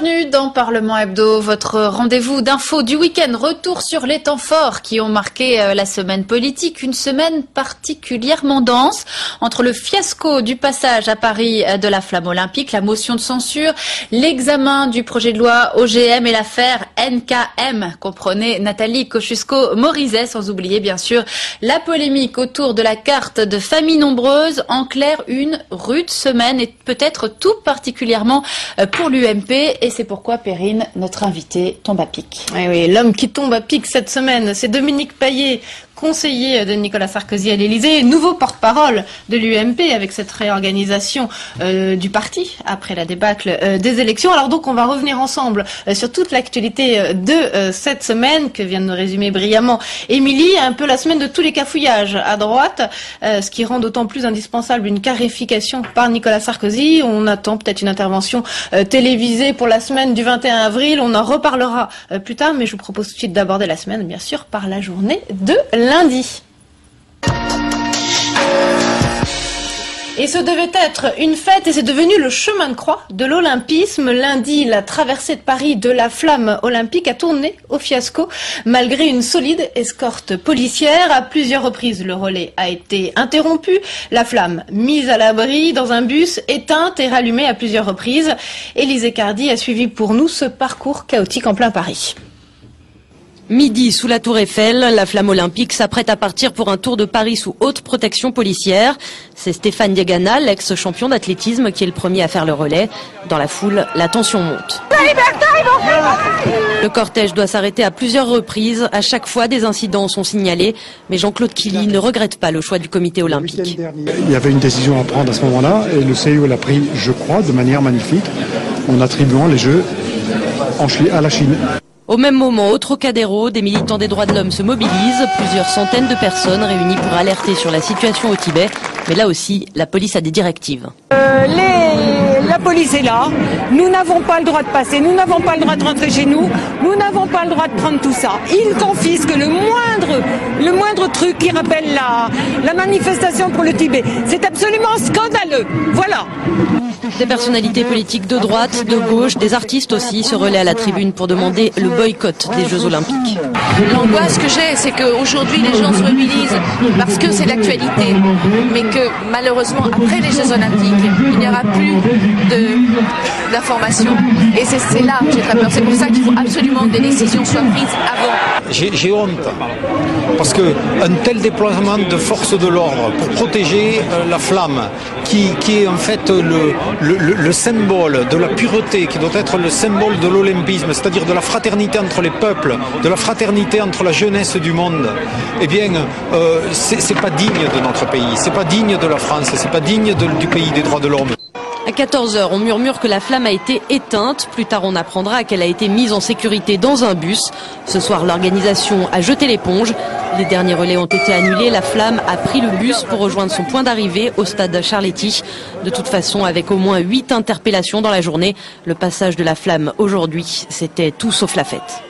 Bienvenue dans Parlement Hebdo, votre rendez-vous d'infos du week-end. Retour sur les temps forts qui ont marqué la semaine politique. Une semaine particulièrement dense entre le fiasco du passage à Paris de la flamme olympique, la motion de censure, l'examen du projet de loi OGM et l'affaire NKM, comprenez Nathalie Kosciusko-Morizet, sans oublier bien sûr la polémique autour de la carte de famille nombreuse. En clair, une rude semaine et peut-être tout particulièrement pour l'UMP. Et c'est pourquoi Perrine, notre invité, tombe à pic. Oui, l'homme qui tombe à pic cette semaine, c'est Dominique Paillet, conseiller de Nicolas Sarkozy à l'Élysée, nouveau porte-parole de l'UMP avec cette réorganisation du parti après la débâcle des élections. Alors donc on va revenir ensemble sur toute l'actualité de cette semaine que vient de nous résumer brillamment Émilie, un peu la semaine de tous les cafouillages à droite, ce qui rend d'autant plus indispensable une clarification par Nicolas Sarkozy. On attend peut-être une intervention télévisée pour la semaine du 21 avril, on en reparlera plus tard, mais je vous propose tout de suite d'aborder la semaine bien sûr par la journée de lundi. Et ce devait être une fête et c'est devenu le chemin de croix de l'olympisme. Lundi, la traversée de Paris de la flamme olympique a tourné au fiasco malgré une solide escorte policière. À plusieurs reprises, le relais a été interrompu, la flamme mise à l'abri dans un bus, éteinte et rallumée à plusieurs reprises. Élisée Cardi a suivi pour nous ce parcours chaotique en plein Paris. Midi, sous la Tour Eiffel, la flamme olympique s'apprête à partir pour un tour de Paris sous haute protection policière. C'est Stéphane Diagana, l'ex-champion d'athlétisme, qui est le premier à faire le relais. Dans la foule, la tension monte. Le cortège doit s'arrêter à plusieurs reprises. À chaque fois, des incidents sont signalés. Mais Jean-Claude Killy ne regrette pas le choix du comité olympique. Il y avait une décision à prendre à ce moment-là et le CIO l'a pris, je crois, de manière magnifique, en attribuant les Jeux à la Chine. Au même moment, au Trocadéro, des militants des droits de l'homme se mobilisent. Plusieurs centaines de personnes réunies pour alerter sur la situation au Tibet. Mais là aussi, la police a des directives. La police est là. Nous n'avons pas le droit de passer. Nous n'avons pas le droit de rentrer chez nous. Nous n'avons pas le droit de prendre tout ça. Ils confisquent le moindre truc qui rappelle la manifestation pour le Tibet. C'est absolument scandaleux. Voilà. Des personnalités politiques de droite, de gauche, des artistes aussi se relaient à la tribune pour demander le boycott des Jeux Olympiques. L'angoisse que j'ai, c'est qu'aujourd'hui les gens se mobilisent parce que c'est l'actualité, mais que malheureusement après les Jeux Olympiques, il n'y aura plus d'informations. Et c'est là que j'ai très peur. C'est pour ça qu'il faut absolument que des décisions soient prises avant. J'ai honte, parce qu'un tel déploiement de forces de l'ordre pour protéger la flamme, qui est en fait le symbole de la pureté, qui doit être le symbole de l'olympisme, c'est-à-dire de la fraternité entre les peuples, de la fraternité entre la jeunesse du monde, eh bien, c'est pas digne de notre pays, c'est pas digne de la France, c'est pas digne du pays des droits de l'homme. À 14h, on murmure que la flamme a été éteinte. Plus tard, on apprendra qu'elle a été mise en sécurité dans un bus. Ce soir, l'organisation a jeté l'éponge. Les derniers relais ont été annulés. La flamme a pris le bus pour rejoindre son point d'arrivée au stade Charletti. De toute façon, avec au moins 8 interpellations dans la journée, le passage de la flamme aujourd'hui, c'était tout sauf la fête.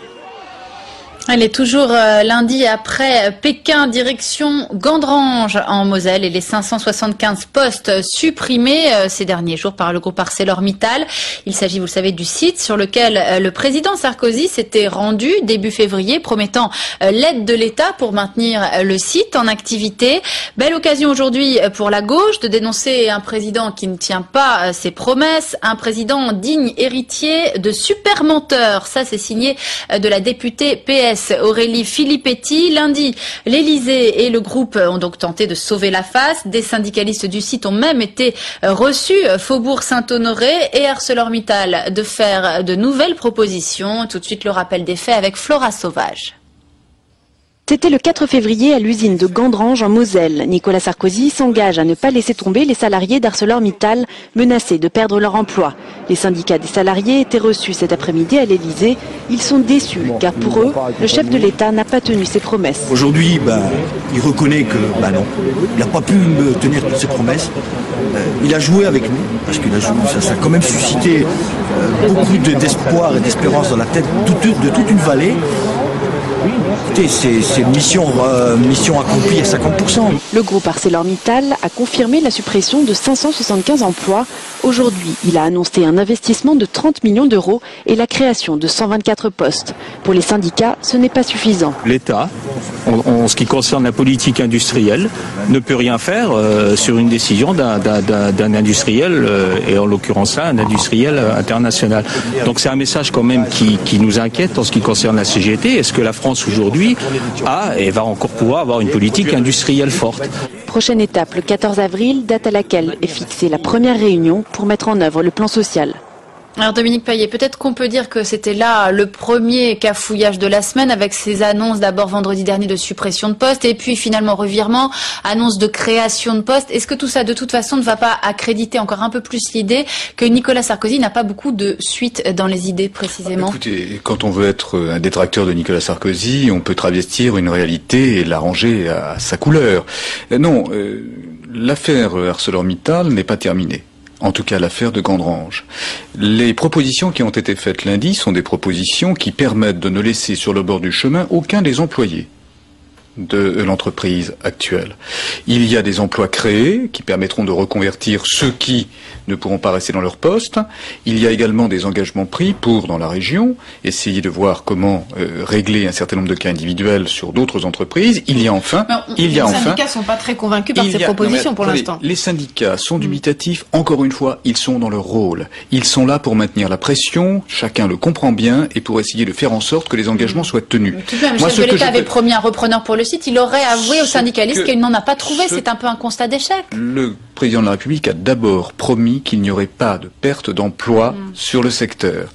Elle est toujours lundi après Pékin, direction Gandrange en Moselle et les 575 postes supprimés ces derniers jours par le groupe ArcelorMittal. Il s'agit, vous le savez, du site sur lequel le président Sarkozy s'était rendu début février, promettant l'aide de l'État pour maintenir le site en activité. Belle occasion aujourd'hui pour la gauche de dénoncer un président qui ne tient pas ses promesses, un président digne héritier de super menteurs. Ça, c'est signé de la députée PS. Aurélie Filippetti. Lundi, l'Élysée et le groupe ont donc tenté de sauver la face. Des syndicalistes du site ont même été reçus, Faubourg Saint-Honoré et ArcelorMittal, de faire de nouvelles propositions. Tout de suite, le rappel des faits avec Flora Sauvage. C'était le 4 février à l'usine de Gandrange en Moselle. Nicolas Sarkozy s'engage à ne pas laisser tomber les salariés d'ArcelorMittal menacés de perdre leur emploi. Les syndicats des salariés étaient reçus cet après-midi à l'Élysée. Ils sont déçus car pour eux, le chef de l'État n'a pas tenu ses promesses. Aujourd'hui, il reconnaît que non, il n'a pas pu tenir toutes ses promesses. Il a joué avec nous parce que ça a quand même suscité beaucoup d'espoir et d'espérance dans la tête de toute une vallée. Écoutez, c'est mission accomplie à 50%. Le groupe ArcelorMittal a confirmé la suppression de 575 emplois. Aujourd'hui, il a annoncé un investissement de 30 millions d'euros et la création de 124 postes. Pour les syndicats, ce n'est pas suffisant. L'État, en ce qui concerne la politique industrielle, ne peut rien faire sur une décision d'un industriel, et en l'occurrence là, un industriel international. Donc c'est un message quand même qui nous inquiète en ce qui concerne la CGT. Est-ce que la France aujourd'hui a et va encore pouvoir avoir une politique industrielle forte? Prochaine étape, le 14 avril, date à laquelle est fixée la première réunion pour mettre en œuvre le plan social. Alors Dominique Paillet, peut-être qu'on peut dire que c'était là le premier cafouillage de la semaine avec ces annonces d'abord vendredi dernier de suppression de postes et puis finalement revirement, annonce de création de postes. Est-ce que tout ça de toute façon ne va pas accréditer encore un peu plus l'idée que Nicolas Sarkozy n'a pas beaucoup de suite dans les idées précisément? Écoutez, quand on veut être un détracteur de Nicolas Sarkozy, on peut travestir une réalité et l'arranger à sa couleur. Non, l'affaire ArcelorMittal n'est pas terminée. En tout cas, l'affaire de Gandrange. Les propositions qui ont été faites lundi sont des propositions qui permettent de ne laisser sur le bord du chemin aucun des employés de l'entreprise actuelle. Il y a des emplois créés qui permettront de reconvertir ceux qui ne pourront pas rester dans leur poste. Il y a également des engagements pris pour, dans la région, essayer de voir comment régler un certain nombre de cas individuels sur d'autres entreprises. Il y a enfin... Les syndicats sont pas très convaincus par ces propositions pour l'instant. Les syndicats sont dubitatifs. Encore une fois, ils sont dans leur rôle. Ils sont là pour maintenir la pression, chacun le comprend bien, et pour essayer de faire en sorte que les engagements soient tenus. Tout de même, le chef de l'État avait promis un repreneur pour le site, il aurait avoué aux syndicalistes qu'il n'en a pas trouvé. C'est un peu un constat d'échec. Le président de la République a d'abord promis qu'il n'y aurait pas de perte d'emploi sur le secteur.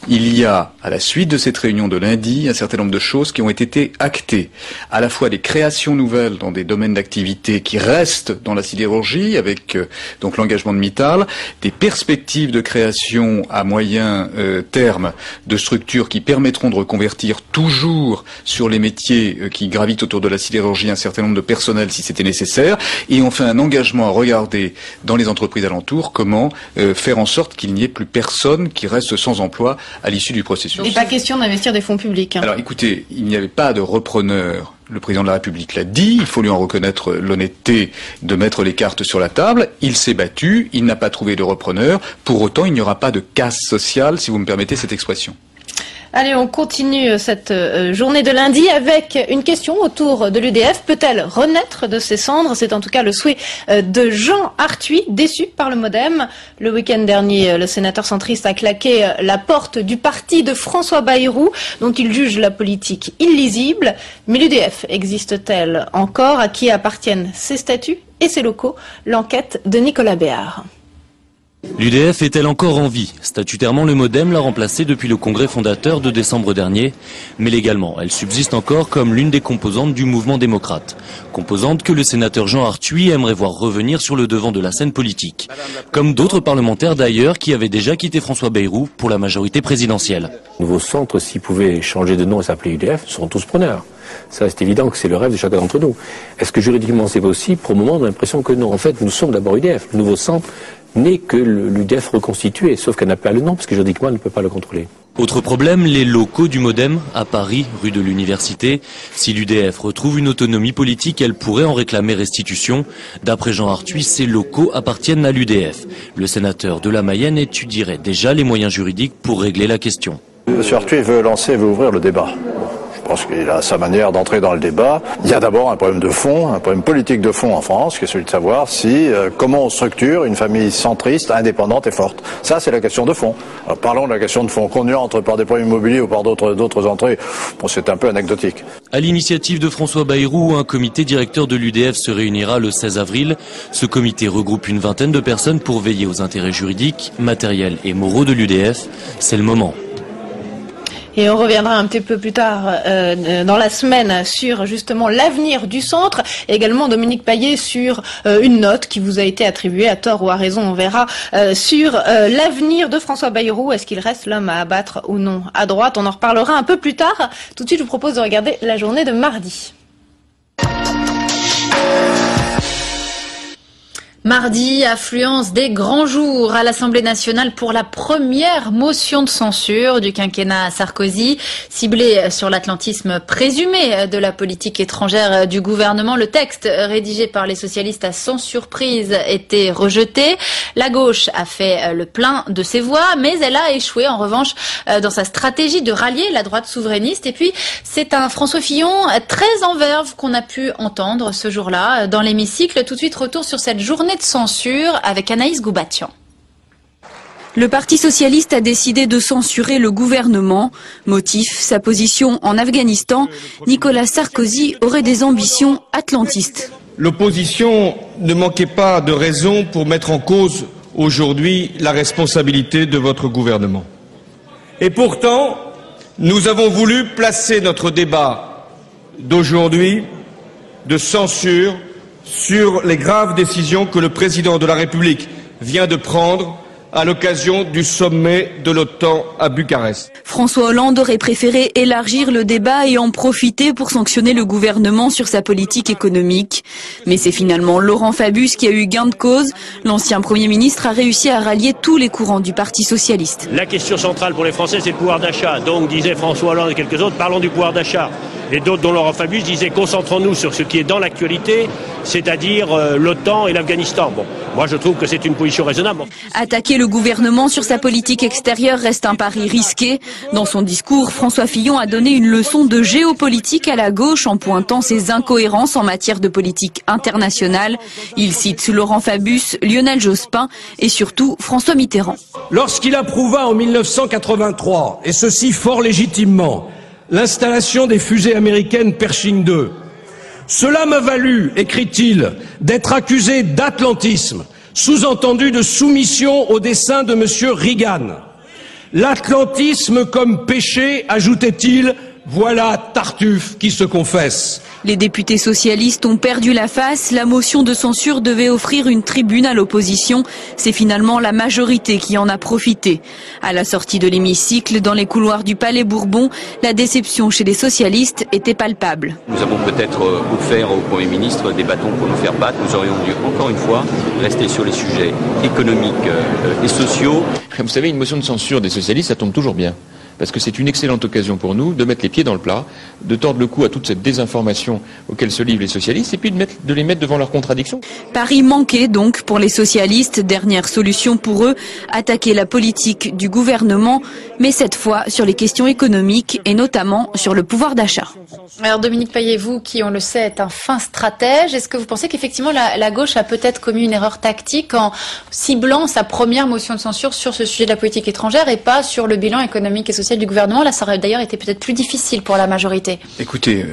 Il y a, à la suite de cette réunion de lundi, un certain nombre de choses qui ont été actées. À la fois des créations nouvelles dans des domaines d'activité qui restent dans la sidérurgie, avec donc l'engagement de Mittal, des perspectives de création à moyen terme de structures qui permettront de reconvertir toujours sur les métiers qui gravitent autour de la sidérurgie un certain nombre de personnels si c'était nécessaire, et on fait un engagement à regarder dans les entreprises alentours comment faire en sorte qu'il n'y ait plus personne qui reste sans emploi à l'issue du processus. Il n'est pas question d'investir des fonds publics. Alors écoutez, il n'y avait pas de repreneur. Le président de la République l'a dit, il faut lui en reconnaître l'honnêteté de mettre les cartes sur la table. Il s'est battu, il n'a pas trouvé de repreneur. Pour autant, il n'y aura pas de casse sociale, si vous me permettez cette expression. Allez, on continue cette journée de lundi avec une question autour de l'UDF. Peut-elle renaître de ses cendres? C'est en tout cas le souhait de Jean Arthuis, déçu par le MoDem. Le week-end dernier, le sénateur centriste a claqué la porte du parti de François Bayrou, dont il juge la politique illisible. Mais l'UDF existe-t-elle encore? À qui appartiennent ses statuts et ses locaux? L'enquête de Nicolas Béard. L'UDF est-elle encore en vie? Statutairement, le MoDem l'a remplacée depuis le congrès fondateur de décembre dernier. Mais légalement, elle subsiste encore comme l'une des composantes du mouvement démocrate. Composante que le sénateur Jean Arthuis aimerait voir revenir sur le devant de la scène politique. Comme d'autres parlementaires d'ailleurs qui avaient déjà quitté François Bayrou pour la majorité présidentielle. Nouveau centre, s'ils pouvaient changer de nom et s'appeler UDF, seront tous preneurs. Ça, c'est évident que c'est le rêve de chacun d'entre nous. Est-ce que juridiquement c'est possible? Pour le moment, on a l'impression que non. En fait, nous sommes d'abord UDF. Le nouveau centre n'est que l'UDF reconstitué, sauf qu'elle n'a pas le nom, parce que juridiquement, elle ne peut pas le contrôler. Autre problème, les locaux du MoDem, à Paris, rue de l'Université. Si l'UDF retrouve une autonomie politique, elle pourrait en réclamer restitution. D'après Jean Arthuis, ces locaux appartiennent à l'UDF. Le sénateur de la Mayenne étudierait déjà les moyens juridiques pour régler la question. Monsieur Arthuis veut ouvrir le débat. Je pense qu'il a sa manière d'entrer dans le débat. Il y a d'abord un problème de fond, un problème politique de fond en France, qui est celui de savoir comment on structure une famille centriste, indépendante et forte. Ça, c'est la question de fond. Alors, parlons de la question de fond. Qu'on y entre par des problèmes immobiliers ou par d'autres entrées, bon, c'est un peu anecdotique. À l'initiative de François Bayrou, un comité directeur de l'UDF se réunira le 16 avril. Ce comité regroupe une vingtaine de personnes pour veiller aux intérêts juridiques, matériels et moraux de l'UDF. C'est le moment. Et on reviendra un petit peu plus tard dans la semaine sur justement l'avenir du centre. Et également Dominique Paillet sur une note qui vous a été attribuée à tort ou à raison, on verra, sur l'avenir de François Bayrou. Est-ce qu'il reste l'homme à abattre ou non à droite? On en reparlera un peu plus tard. Tout de suite, je vous propose de regarder la journée de mardi. Mardi, affluence des grands jours à l'Assemblée nationale pour la première motion de censure du quinquennat Sarkozy. Ciblée sur l'atlantisme présumé de la politique étrangère du gouvernement, le texte rédigé par les socialistes a sans surprise été rejeté. La gauche a fait le plein de ses voix, mais elle a échoué en revanche dans sa stratégie de rallier la droite souverainiste. Et puis, c'est un François Fillon très en verve qu'on a pu entendre ce jour-là dans l'hémicycle. Tout de suite, retour sur cette journée de censure avec Anaïs Goubatian. Le Parti socialiste a décidé de censurer le gouvernement. Motif, sa position en Afghanistan. Nicolas Sarkozy aurait des ambitions atlantistes. L'opposition ne manquait pas de raisons pour mettre en cause aujourd'hui la responsabilité de votre gouvernement. Et pourtant, nous avons voulu placer notre débat d'aujourd'hui de censure sur les graves décisions que le président de la République vient de prendre à l'occasion du sommet de l'OTAN à Bucarest. François Hollande aurait préféré élargir le débat et en profiter pour sanctionner le gouvernement sur sa politique économique. Mais c'est finalement Laurent Fabius qui a eu gain de cause. L'ancien Premier ministre a réussi à rallier tous les courants du Parti socialiste. La question centrale pour les Français, c'est le pouvoir d'achat. Donc, disait François Hollande et quelques autres, parlons du pouvoir d'achat. Et d'autres, dont Laurent Fabius, disaient concentrons-nous sur ce qui est dans l'actualité, c'est-à-dire l'OTAN et l'Afghanistan. Bon, moi je trouve que c'est une position raisonnable. Attaquer le gouvernement sur sa politique extérieure reste un pari risqué. Dans son discours, François Fillon a donné une leçon de géopolitique à la gauche en pointant ses incohérences en matière de politique internationale. Il cite Laurent Fabius, Lionel Jospin et surtout François Mitterrand. Lorsqu'il approuva en 1983, et ceci fort légitimement, l'installation des fusées américaines Pershing 2. Cela m'a valu, écrit-il, d'être accusé d'atlantisme, sous-entendu de soumission aux desseins de M. Reagan. L'atlantisme comme péché, ajoutait-il, voilà Tartuffe qui se confesse. Les députés socialistes ont perdu la face. La motion de censure devait offrir une tribune à l'opposition. C'est finalement la majorité qui en a profité. À la sortie de l'hémicycle, dans les couloirs du Palais Bourbon, la déception chez les socialistes était palpable. Nous avons peut-être offert au Premier ministre des bâtons pour nous faire battre. Nous aurions dû, encore une fois, rester sur les sujets économiques et sociaux. Vous savez, une motion de censure des socialistes, ça tombe toujours bien. Parce que c'est une excellente occasion pour nous de mettre les pieds dans le plat, de tordre le cou à toute cette désinformation auquel se livrent les socialistes et puis de les mettre devant leurs contradictions. Paris manqué donc pour les socialistes. Dernière solution pour eux, attaquer la politique du gouvernement, mais cette fois sur les questions économiques et notamment sur le pouvoir d'achat. Alors Dominique Paillet, vous qui on le sait êtes un fin stratège, est-ce que vous pensez qu'effectivement la gauche a peut-être commis une erreur tactique en ciblant sa première motion de censure sur ce sujet de la politique étrangère et pas sur le bilan économique et social du gouvernement? Là, ça aurait d'ailleurs été peut-être plus difficile pour la majorité. Écoutez,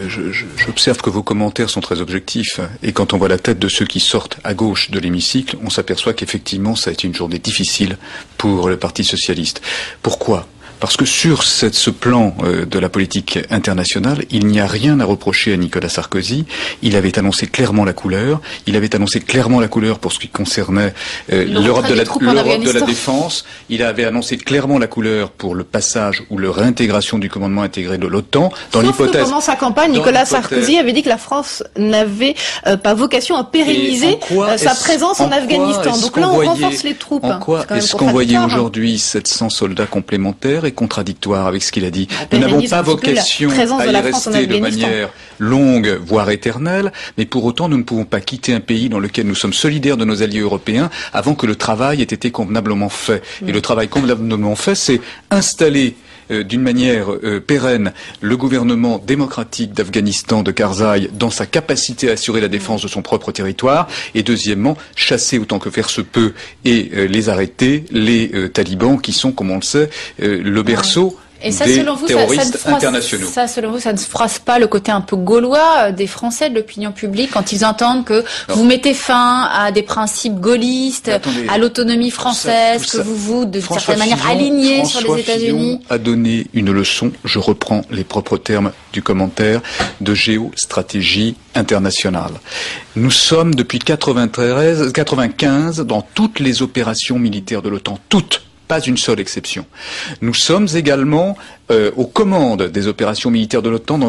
j'observe que vos commentaires sont très objectifs et quand on voit la tête de ceux qui sortent à gauche de l'hémicycle, on s'aperçoit qu'effectivement ça a été une journée difficile pour le Parti socialiste. Pourquoi ? Parce que sur ce plan de la politique internationale, il n'y a rien à reprocher à Nicolas Sarkozy. Il avait annoncé clairement la couleur. Il avait annoncé clairement la couleur pour ce qui concernait l'Europe de la défense. Il avait annoncé clairement la couleur pour le passage ou le réintégration du commandement intégré de l'OTAN. Dans l'hypothèse, pendant sa campagne, Nicolas Sarkozy avait dit que la France n'avait pas vocation à pérenniser sa présence en Afghanistan. Donc là, on renforce les troupes. En quoi est-ce qu'on voyait aujourd'hui 700 soldats complémentaires est contradictoire avec ce qu'il a dit. Nous n'avons pas vocation à y rester de manière longue, voire éternelle, mais pour autant nous ne pouvons pas quitter un pays dans lequel nous sommes solidaires de nos alliés européens avant que le travail ait été convenablement fait. Et le travail convenablement fait, c'est installer d'une manière pérenne le gouvernement démocratique d'Afghanistan, de Karzai, dans sa capacité à assurer la défense de son propre territoire, et deuxièmement, chasser autant que faire se peut et les arrêter, les talibans qui sont, comme on le sait, le berceau et ça, des selon vous, terroristes internationaux. Ça, selon vous, ça ne froisse pas le côté un peu gaulois des Français, de l'opinion publique, quand ils entendent que vous mettez fin à des principes gaullistes, à l'autonomie française, que vous, de certaine manière, alignez sur les États-Unis? A donné une leçon, je reprends les propres termes du commentaire, de géostratégie internationale. Nous sommes depuis 1995 dans toutes les opérations militaires de l'OTAN, toutes. pas une seule exception. Nous sommes également aux commandes des opérations militaires de l'OTAN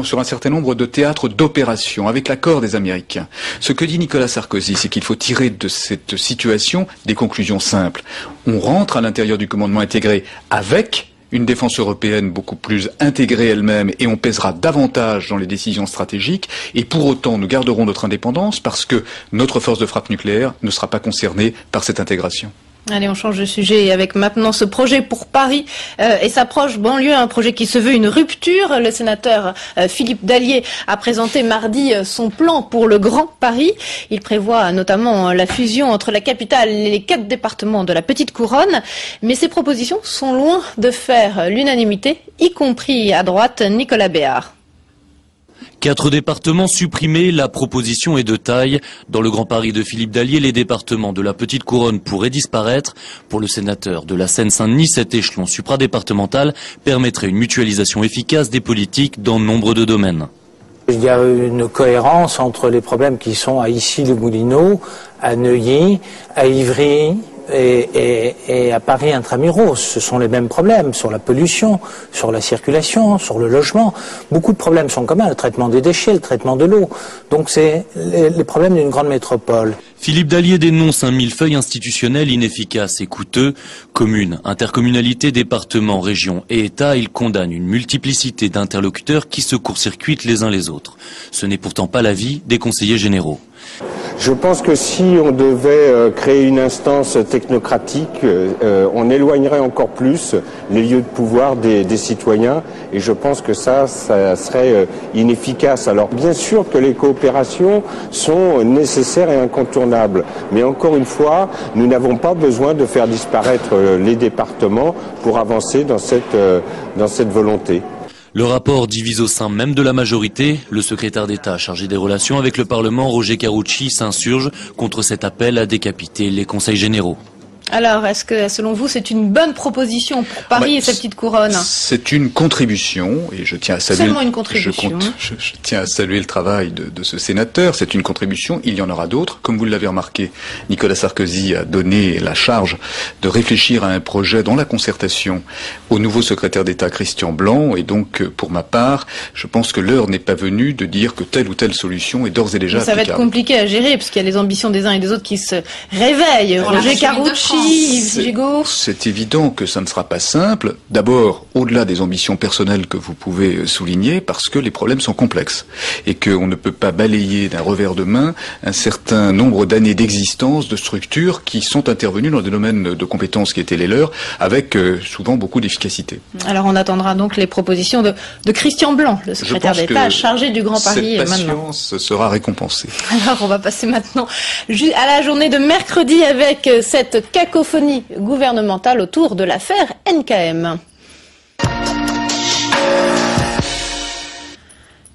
sur un certain nombre de théâtres d'opérations, avec l'accord des Américains. Ce que dit Nicolas Sarkozy, c'est qu'il faut tirer de cette situation des conclusions simples. On rentre à l'intérieur du commandement intégré avec une défense européenne beaucoup plus intégrée elle-même et on pèsera davantage dans les décisions stratégiques et pour autant nous garderons notre indépendance parce que notre force de frappe nucléaire ne sera pas concernée par cette intégration. Allez, on change de sujet avec maintenant ce projet pour Paris et sa proche banlieue, un projet qui se veut une rupture. Le sénateur Philippe Dallier a présenté mardi son plan pour le Grand Paris. Il prévoit notamment la fusion entre la capitale et les 4 départements de la Petite Couronne. Mais ces propositions sont loin de faire l'unanimité, y compris à droite. Nicolas Béard. 4 départements supprimés, la proposition est de taille. Dans le Grand Paris de Philippe Dallier, les départements de la Petite Couronne pourraient disparaître. Pour le sénateur de la Seine-Saint-Denis, cet échelon supradépartemental permettrait une mutualisation efficace des politiques dans nombre de domaines. Il y a une cohérence entre les problèmes qui sont à Issy-les-Moulineaux, à Neuilly, à Ivry et à Paris intramuros. Ce sont les mêmes problèmes sur la pollution, sur la circulation, sur le logement. Beaucoup de problèmes sont communs, le traitement des déchets, le traitement de l'eau. Donc c'est les problèmes d'une grande métropole. Philippe Dallier dénonce un millefeuille institutionnel inefficace et coûteux. Communes, intercommunalités, départements, régions et États, il condamne une multiplicité d'interlocuteurs qui se court-circuitent les uns les autres. Ce n'est pourtant pas l'avis des conseillers généraux. Je pense que si on devait créer une instance technocratique, on éloignerait encore plus les lieux de pouvoir des citoyens et je pense que ça serait inefficace. Alors bien sûr que les coopérations sont nécessaires et incontournables, mais encore une fois, nous n'avons pas besoin de faire disparaître les départements pour avancer dans cette volonté. Le rapport divise au sein même de la majorité. Le secrétaire d'État chargé des relations avec le Parlement, Roger Carucci, s'insurge contre cet appel à décapiter les conseils généraux. Alors, est-ce que, selon vous, c'est une bonne proposition pour Paris et sa petite couronne? C'est une contribution, et je tiens à saluer. Seulement une contribution. Je tiens à saluer le travail de ce sénateur. C'est une contribution. Il y en aura d'autres. Comme vous l'avez remarqué, Nicolas Sarkozy a donné la charge de réfléchir à un projet dans la concertation au nouveau secrétaire d'État Christian Blanc. Et donc, pour ma part, je pense que l'heure n'est pas venue de dire que telle ou telle solution est d'ores et déjà applicable. Ça va être compliqué à gérer, parce qu'il y a les ambitions des uns et des autres qui se réveillent. Roger Carucci. C'est évident que ça ne sera pas simple. D'abord, au-delà des ambitions personnelles que vous pouvez souligner, parce que les problèmes sont complexes et qu'on ne peut pas balayer d'un revers de main un certain nombre d'années d'existence de structures qui sont intervenues dans des domaines de compétences qui étaient les leurs, avec souvent beaucoup d'efficacité. Alors on attendra donc les propositions de Christian Blanc, le secrétaire d'État chargé du Grand Paris. Cette patience sera récompensée. Alors on va passer maintenant à la journée de mercredi avec cette cacophonie gouvernementale autour de l'affaire NKM.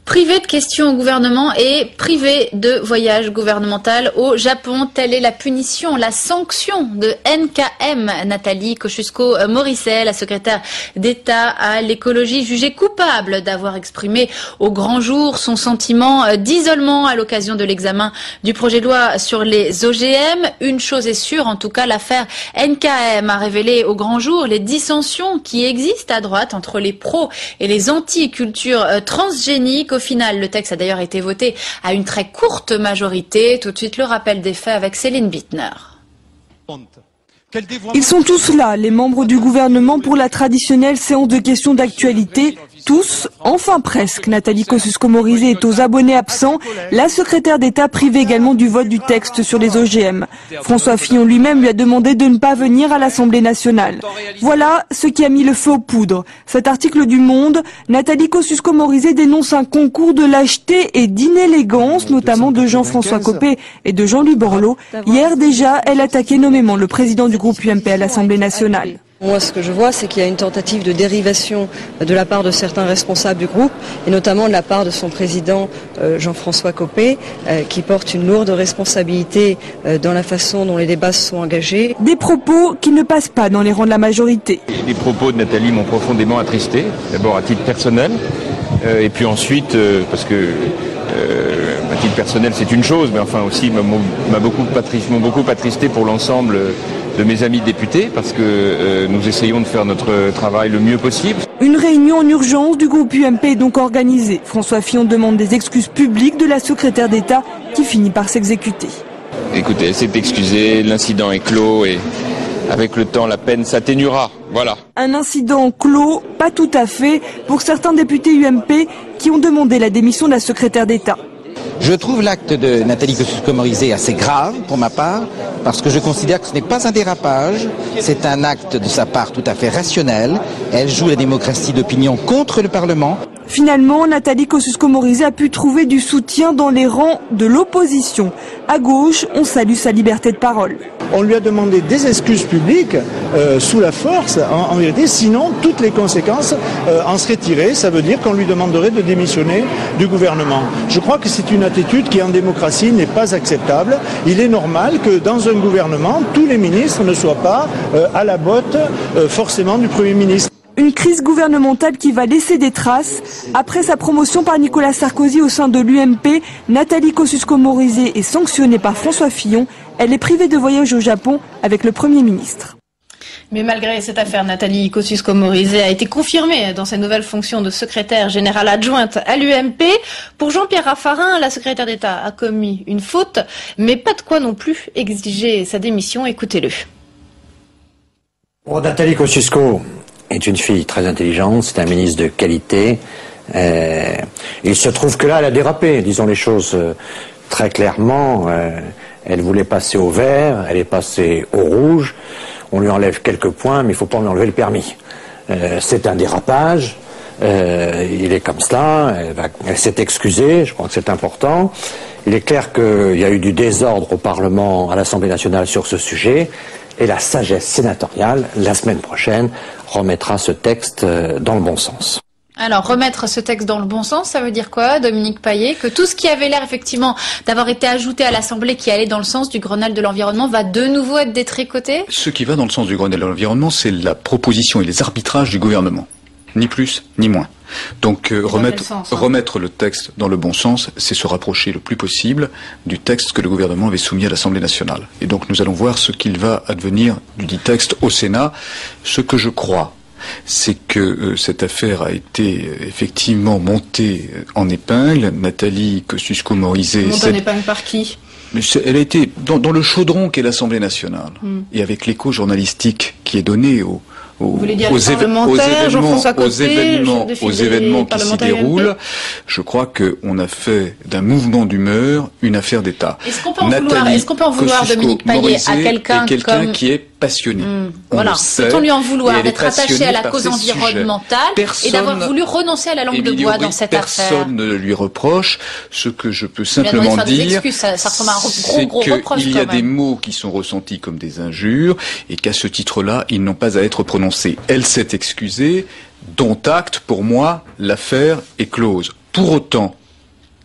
Privé de questions au gouvernement et privé de voyage gouvernemental au Japon. Telle est la punition, la sanction de NKM. Nathalie Kosciusko-Morizet, la secrétaire d'État à l'écologie, jugée coupable d'avoir exprimé au grand jour son sentiment d'isolement à l'occasion de l'examen du projet de loi sur les OGM. Une chose est sûre, en tout cas, l'affaire NKM a révélé au grand jour les dissensions qui existent à droite entre les pros et les anti-cultures transgéniques. Au final, le texte a d'ailleurs été voté à une très courte majorité. Tout de suite, le rappel des faits avec Céline Bittner. Ils sont tous là, les membres du gouvernement, pour la traditionnelle séance de questions d'actualité. Tous, enfin presque. Nathalie Kosciusko-Morizet est aux abonnés absents. La secrétaire d'État privée également du vote du texte sur les OGM. François Fillon lui-même lui a demandé de ne pas venir à l'Assemblée nationale. Voilà ce qui a mis le feu aux poudres. Cet article du Monde, Nathalie Kosciusko-Morizet dénonce un concours de lâcheté et d'inélégance, notamment de Jean-François Copé et de Jean-Louis Borloo. Hier déjà, elle attaquait nommément le président du groupe UMP à l'Assemblée nationale. Moi, ce que je vois, c'est qu'il y a une tentative de dérivation de la part de certains responsables du groupe, et notamment de la part de son président Jean-François Copé, qui porte une lourde responsabilité dans la façon dont les débats se sont engagés. Des propos qui ne passent pas dans les rangs de la majorité. Les propos de Nathalie m'ont profondément attristé, d'abord à titre personnel, et puis ensuite, parce que à titre personnel c'est une chose, mais enfin aussi m'ont beaucoup attristé pour l'ensemble de mes amis députés, parce que nous essayons de faire notre travail le mieux possible. Une réunion en urgence du groupe UMP est donc organisée. François Fillon demande des excuses publiques de la secrétaire d'État qui finit par s'exécuter. Écoutez, elle s'est excusée, l'incident est clos et avec le temps, la peine s'atténuera. Voilà. Un incident clos, pas tout à fait, pour certains députés UMP qui ont demandé la démission de la secrétaire d'État. Je trouve l'acte de Nathalie Kosciusko-Morizet assez grave pour ma part, parce que je considère que ce n'est pas un dérapage, c'est un acte de sa part tout à fait rationnel. Elle joue la démocratie d'opinion contre le Parlement. Finalement, Nathalie Kosciusko-Morizet a pu trouver du soutien dans les rangs de l'opposition. À gauche, on salue sa liberté de parole. On lui a demandé des excuses publiques sous la force, en vérité, sinon toutes les conséquences en seraient tirées. Ça veut dire qu'on lui demanderait de démissionner du gouvernement. Je crois que c'est une attitude qui en démocratie n'est pas acceptable. Il est normal que dans un gouvernement, tous les ministres ne soient pas à la botte forcément du Premier ministre. Une crise gouvernementale qui va laisser des traces. Après sa promotion par Nicolas Sarkozy au sein de l'UMP, Nathalie Kosciusko-Morizet est sanctionnée par François Fillon. Elle est privée de voyage au Japon avec le Premier ministre. Mais malgré cette affaire, Nathalie Kosciusko-Morizet a été confirmée dans sa nouvelle fonction de secrétaire générale adjointe à l'UMP. Pour Jean-Pierre Raffarin, la secrétaire d'État a commis une faute, mais pas de quoi non plus exiger sa démission. Écoutez-le. Pour Nathalie Kosciusko est une fille très intelligente, c'est un ministre de qualité. Il se trouve que là, elle a dérapé, disons les choses très clairement. Elle voulait passer au vert, elle est passée au rouge. On lui enlève quelques points, mais il ne faut pas lui enlever le permis. C'est un dérapage, il est comme cela, elle s'est excusée, je crois que c'est important. Il est clair qu'il y a eu du désordre au Parlement, à l'Assemblée nationale sur ce sujet. Et la sagesse sénatoriale, la semaine prochaine, remettra ce texte dans le bon sens. Alors, remettre ce texte dans le bon sens, ça veut dire quoi, Dominique Paillet? Que tout ce qui avait l'air effectivement d'avoir été ajouté à l'Assemblée, qui allait dans le sens du Grenelle de l'environnement, va de nouveau être détricoté? Ce qui va dans le sens du Grenelle de l'environnement, c'est la proposition et les arbitrages du gouvernement. Ni plus, ni moins. Donc remettre le texte dans le bon sens, c'est se rapprocher le plus possible du texte que le gouvernement avait soumis à l'Assemblée nationale. Et donc nous allons voir ce qu'il va advenir du dit texte au Sénat. Ce que je crois, c'est que cette affaire a été effectivement montée en épingle. Nathalie Kosciusko-Morizet... Montée en épingle par qui? Elle a été dans le chaudron qu'est l'Assemblée nationale. Et avec l'écho journalistique qui est donné aux événements qui s'y déroulent, je crois qu'on a fait d'un mouvement d'humeur une affaire d'État. Est-ce qu'on peut en vouloir Dominique Paillet à quelqu'un comme... qui est passionné. Voilà. Peut-on lui en vouloir d'être attaché à la cause environnementale et d'avoir voulu renoncer à la langue de bois dans cette affaire? Personne ne lui reproche. Ce que je peux simplement dire, c'est qu'il y a des mots qui sont ressentis comme des injures et qu'à ce titre-là, ils n'ont pas à être prononcés. Elle s'est excusée, dont acte, pour moi, l'affaire est close. Pour autant,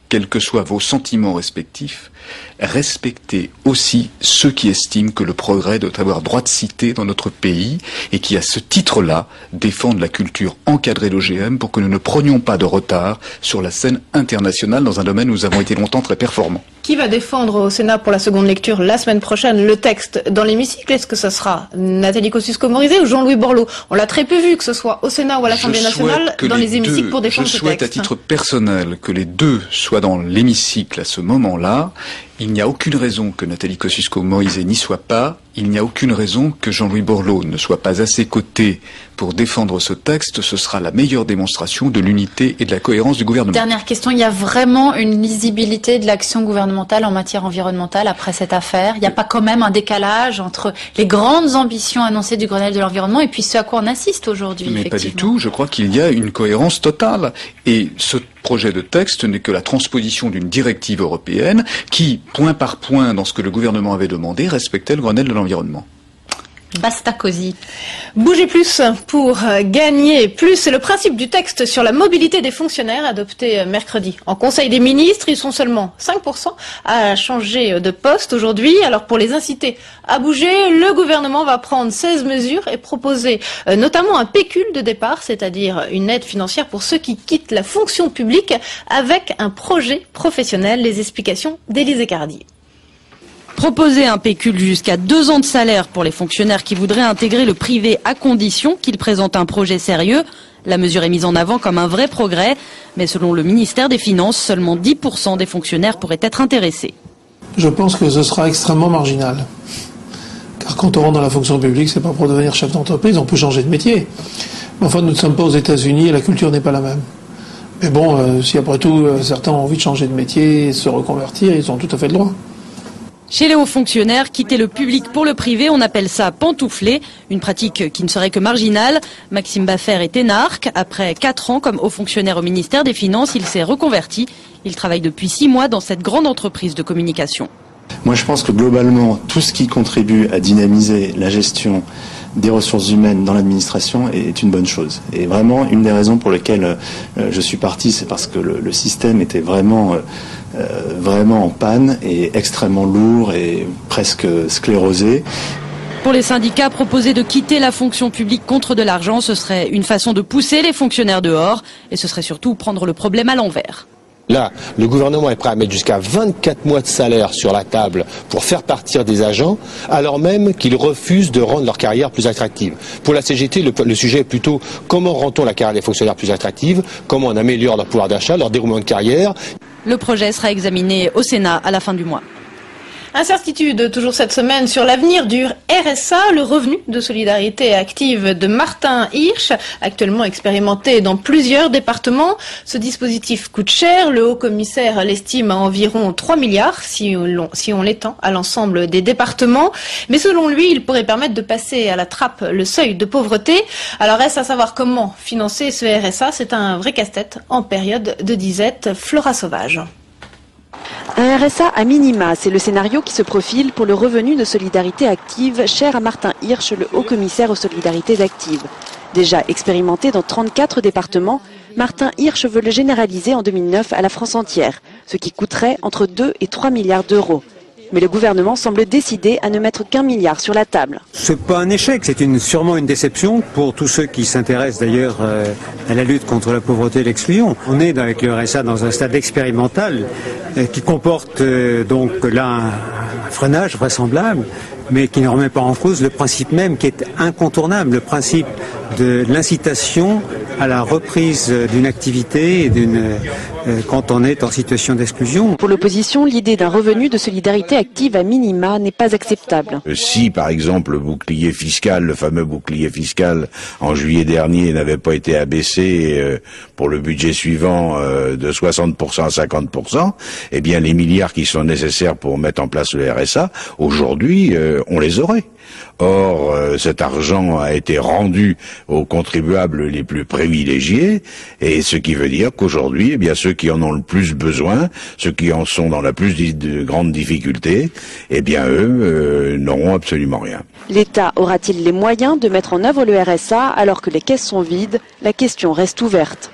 quels que soient vos sentiments respectifs, respectez aussi ceux qui estiment que le progrès doit avoir droit de cité dans notre pays et qui, à ce titre-là, défendent la culture encadrée d'OGM pour que nous ne prenions pas de retard sur la scène internationale dans un domaine où nous avons été longtemps très performants. Qui va défendre au Sénat pour la seconde lecture la semaine prochaine le texte dans l'hémicycle? Est-ce que ce sera Nathalie Kosciusko-Morizet ou Jean-Louis Borloo? On l'a très peu vu, que ce soit au Sénat ou à l'Assemblée nationale, dans les hémicycles pour défendre ce texte. Je souhaite à titre personnel que les deux soient dans l'hémicycle à ce moment-là. Il n'y a aucune raison que Nathalie Kosciusko-Morizet n'y soit pas. Il n'y a aucune raison que Jean-Louis Borloo ne soit pas à ses côtés pour défendre ce texte. Ce sera la meilleure démonstration de l'unité et de la cohérence du gouvernement. Dernière question, il y a vraiment une lisibilité de l'action gouvernementale en matière environnementale après cette affaire? Il n'y a pas quand même un décalage entre les grandes ambitions annoncées du Grenelle de l'environnement et puis ce à quoi on assiste aujourd'hui? Mais pas du tout, je crois qu'il y a une cohérence totale. Et ce projet de texte n'est que la transposition d'une directive européenne qui, point par point, dans ce que le gouvernement avait demandé, respectait le Grenelle de l'environnement. Basta così. Bougez plus pour gagner plus. C'est le principe du texte sur la mobilité des fonctionnaires adopté mercredi en Conseil des ministres. Ils sont seulement 5% à changer de poste aujourd'hui. Alors pour les inciter à bouger, le gouvernement va prendre 16 mesures et proposer notamment un pécule de départ, c'est-à-dire une aide financière pour ceux qui quittent la fonction publique avec un projet professionnel. Les explications d'Élysée Cardier. Proposer un pécule jusqu'à 2 ans de salaire pour les fonctionnaires qui voudraient intégrer le privé à condition qu'ils présentent un projet sérieux. La mesure est mise en avant comme un vrai progrès, mais selon le ministère des Finances, seulement 10% des fonctionnaires pourraient être intéressés. Je pense que ce sera extrêmement marginal. Car quand on rentre dans la fonction publique, c'est pas pour devenir chef d'entreprise, on peut changer de métier. Mais enfin, nous ne sommes pas aux États-Unis et la culture n'est pas la même. Mais bon, si après tout, certains ont envie de changer de métier, se reconvertir, ils ont tout à fait le droit. Chez les hauts fonctionnaires, quitter le public pour le privé, on appelle ça pantoufler, une pratique qui ne serait que marginale. Maxime Baffer est énarque. Après 4 ans comme haut fonctionnaire au ministère des Finances, il s'est reconverti. Il travaille depuis 6 mois dans cette grande entreprise de communication. Moi, je pense que globalement, tout ce qui contribue à dynamiser la gestion des ressources humaines dans l'administration est une bonne chose. Et vraiment, une des raisons pour lesquelles je suis parti, c'est parce que le système était vraiment en panne et extrêmement lourd et presque sclérosé. Pour les syndicats, proposer de quitter la fonction publique contre de l'argent, ce serait une façon de pousser les fonctionnaires dehors et ce serait surtout prendre le problème à l'envers. Là, le gouvernement est prêt à mettre jusqu'à 24 mois de salaire sur la table pour faire partir des agents, alors même qu'ils refusent de rendre leur carrière plus attractive. Pour la CGT, le sujet est plutôt comment rend-on la carrière des fonctionnaires plus attractive, comment on améliore leur pouvoir d'achat, leur déroulement de carrière. Le projet sera examiné au Sénat à la fin du mois. Incertitude toujours cette semaine sur l'avenir du RSA, le revenu de solidarité active de Martin Hirsch, actuellement expérimenté dans plusieurs départements. Ce dispositif coûte cher, le haut-commissaire l'estime à environ 3 milliards si on l'étend à l'ensemble des départements. Mais selon lui, il pourrait permettre de passer à la trappe le seuil de pauvreté. Alors reste à savoir comment financer ce RSA, c'est un vrai casse-tête en période de disette. Flora Sauvage. Un RSA à minima, c'est le scénario qui se profile pour le revenu de solidarité active cher à Martin Hirsch, le haut-commissaire aux solidarités actives. Déjà expérimenté dans 34 départements, Martin Hirsch veut le généraliser en 2009 à la France entière, ce qui coûterait entre 2 et 3 milliards d'euros. Mais le gouvernement semble décidé à ne mettre qu'1 milliard sur la table. C'est pas un échec, c'est sûrement une déception pour tous ceux qui s'intéressent d'ailleurs à la lutte contre la pauvreté et l'exclusion. On est avec le RSA dans un stade expérimental qui comporte donc là un freinage vraisemblable, mais qui ne remet pas en cause le principe même qui est incontournable, le principe de l'incitation à la reprise d'une activité quand on est en situation d'exclusion. Pour l'opposition, l'idée d'un revenu de solidarité active à minima n'est pas acceptable. Si, par exemple, le bouclier fiscal, le fameux bouclier fiscal, en juillet dernier, n'avait pas été abaissé pour le budget suivant de 60% à 50%, eh bien, les milliards qui sont nécessaires pour mettre en place le RSA, aujourd'hui, on les aurait. Or, cet argent a été rendu aux contribuables les plus privilégiés, et ce qui veut dire qu'aujourd'hui, eh bien, ceux qui en ont le plus besoin, ceux qui en sont dans la plus grande difficulté, eh bien, eux, n'auront absolument rien. L'État aura-t-il les moyens de mettre en œuvre le RSA alors que les caisses sont vides? La question reste ouverte.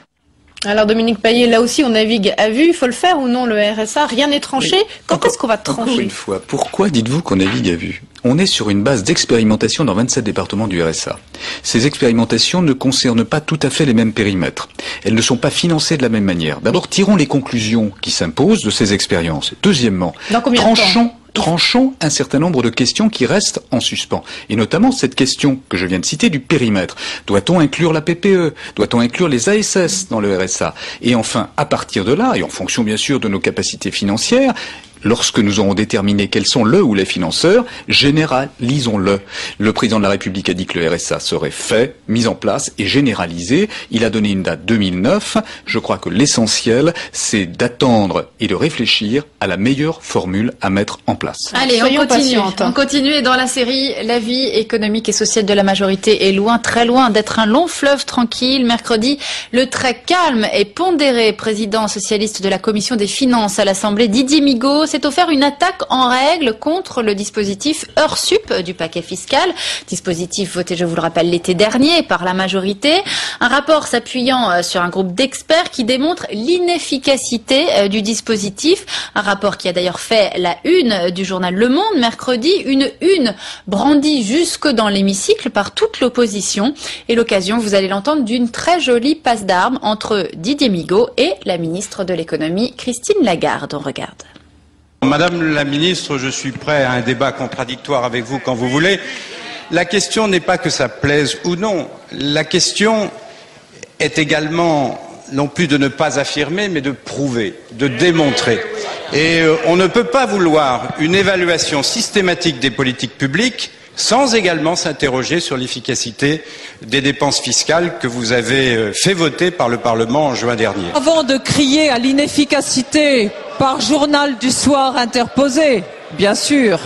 Alors Dominique Paillet, là aussi on navigue à vue, il faut le faire ou non le RSA? Rien n'est tranché. Quand est-ce qu'on va trancher? Encore une fois, pourquoi dites-vous qu'on navigue à vue? On est sur une base d'expérimentation dans 27 départements du RSA. Ces expérimentations ne concernent pas tout à fait les mêmes périmètres. Elles ne sont pas financées de la même manière. D'abord, tirons les conclusions qui s'imposent de ces expériences. Deuxièmement, tranchons un certain nombre de questions qui restent en suspens. Et notamment cette question que je viens de citer du périmètre. Doit-on inclure la PPE? Doit-on inclure les ASS dans le RSA? Et enfin, à partir de là, et en fonction bien sûr de nos capacités financières, lorsque nous aurons déterminé quels sont le ou les financeurs, généralisons-le. Le président de la République a dit que le RSA serait fait, mis en place et généralisé. Il a donné une date 2009. Je crois que l'essentiel, c'est d'attendre et de réfléchir à la meilleure formule à mettre en place. Allez, on continue. Et dans la série, la vie économique et sociale de la majorité est loin, très loin d'être un long fleuve tranquille. Mercredi, le très calme et pondéré président socialiste de la Commission des finances à l'Assemblée, Didier Migaud, s'est offert une attaque en règle contre le dispositif Heursup du paquet fiscal. Dispositif voté, je vous le rappelle, l'été dernier par la majorité. Un rapport s'appuyant sur un groupe d'experts qui démontre l'inefficacité du dispositif. Un rapport qui a d'ailleurs fait la une du journal Le Monde mercredi. Une brandie jusque dans l'hémicycle par toute l'opposition. Et l'occasion, vous allez l'entendre, d'une très jolie passe d'armes entre Didier Migaud et la ministre de l'économie, Christine Lagarde. On regarde. Madame la ministre, je suis prêt à un débat contradictoire avec vous quand vous voulez. La question n'est pas que ça plaise ou non. La question est également non plus de ne pas affirmer, mais de prouver, de démontrer. Et on ne peut pas vouloir une évaluation systématique des politiques publiques sans également s'interroger sur l'efficacité des dépenses fiscales que vous avez fait voter par le Parlement en juin dernier. Avant de crier à l'inefficacité par journal du soir interposé, bien sûr,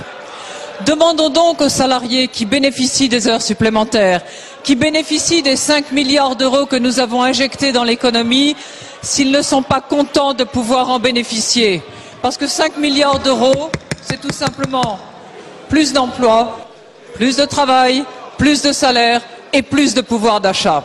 demandons donc aux salariés qui bénéficient des heures supplémentaires, qui bénéficient des 5 milliards d'euros que nous avons injectés dans l'économie, s'ils ne sont pas contents de pouvoir en bénéficier. Parce que 5 milliards d'euros, c'est tout simplement plus d'emplois, plus de travail, plus de salaire et plus de pouvoir d'achat.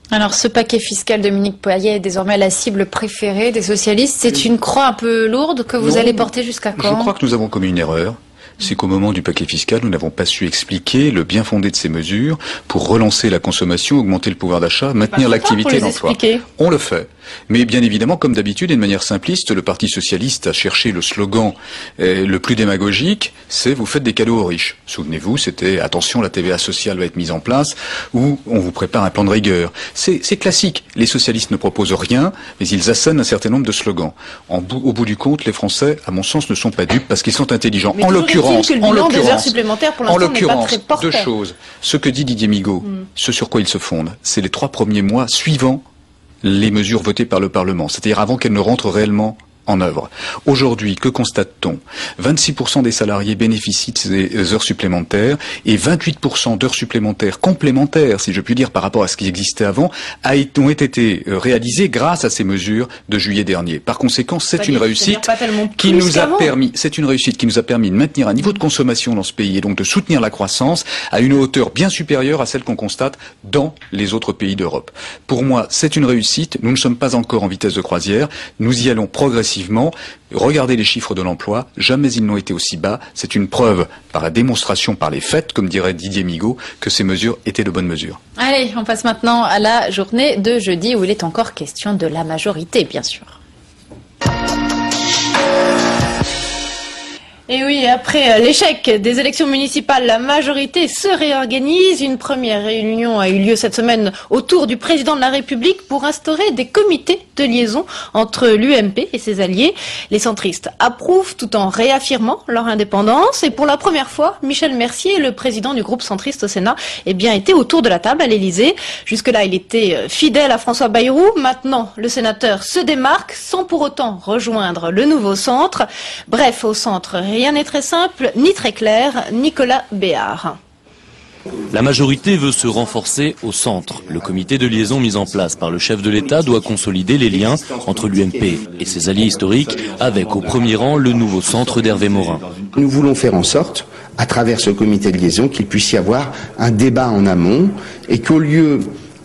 Alors ce paquet fiscal, Dominique Payet, est désormais la cible préférée des socialistes. C'est une croix un peu lourde que vous allez porter jusqu'à quand? Je crois que nous avons commis une erreur. C'est qu'au moment du paquet fiscal, nous n'avons pas su expliquer le bien fondé de ces mesures pour relancer la consommation, augmenter le pouvoir d'achat, maintenir l'activité et l'emploi. On le fait. Mais bien évidemment, comme d'habitude et de manière simpliste, le Parti socialiste a cherché le slogan le plus démagogique, c'est « vous faites des cadeaux aux riches ». Souvenez-vous, c'était « attention, la TVA sociale va être mise en place » ou « on vous prépare un plan de rigueur ». C'est classique. Les socialistes ne proposent rien, mais ils assènent un certain nombre de slogans. Au bout du compte, les Français, à mon sens, ne sont pas dupes parce qu'ils sont intelligents. Mais en l'occurrence, deux choses. Ce que dit Didier Migaud, ce sur quoi il se fonde, c'est les 3 premiers mois suivant les mesures votées par le Parlement, c'est-à-dire avant qu'elles ne rentrent réellement en œuvre. Aujourd'hui, que constate-t-on? 26% des salariés bénéficient de ces heures supplémentaires et 28% d'heures supplémentaires complémentaires, si je puis dire, par rapport à ce qui existait avant, ont été réalisées grâce à ces mesures de juillet dernier. Par conséquent, c'est une réussite qui nous a permis, de maintenir un niveau de consommation dans ce pays et donc de soutenir la croissance à une hauteur bien supérieure à celle qu'on constate dans les autres pays d'Europe. Pour moi, c'est une réussite. Nous ne sommes pas encore en vitesse de croisière. Nous y allons progressivement. Regardez les chiffres de l'emploi, jamais ils n'ont été aussi bas. C'est une preuve, par la démonstration, par les faits, comme dirait Didier Migaud, que ces mesures étaient de bonnes mesures. Allez, on passe maintenant à la journée de jeudi où il est encore question de la majorité, bien sûr. Et oui, après l'échec des élections municipales, la majorité se réorganise. Une première réunion a eu lieu cette semaine autour du président de la République pour instaurer des comités de liaison entre l'UMP et ses alliés. Les centristes approuvent tout en réaffirmant leur indépendance. Et pour la première fois, Michel Mercier, le président du groupe centriste au Sénat, était autour de la table à l'Élysée. Jusque-là, il était fidèle à François Bayrou. Maintenant, le sénateur se démarque sans pour autant rejoindre le nouveau centre. Bref, au centre, rien n'est très simple, ni très clair. Nicolas Béard. La majorité veut se renforcer au centre. Le comité de liaison mis en place par le chef de l'État doit consolider les liens entre l'UMP et ses alliés historiques, avec au premier rang le nouveau centre d'Hervé Morin. Nous voulons faire en sorte, à travers ce comité de liaison, qu'il puisse y avoir un débat en amont et qu'au lieu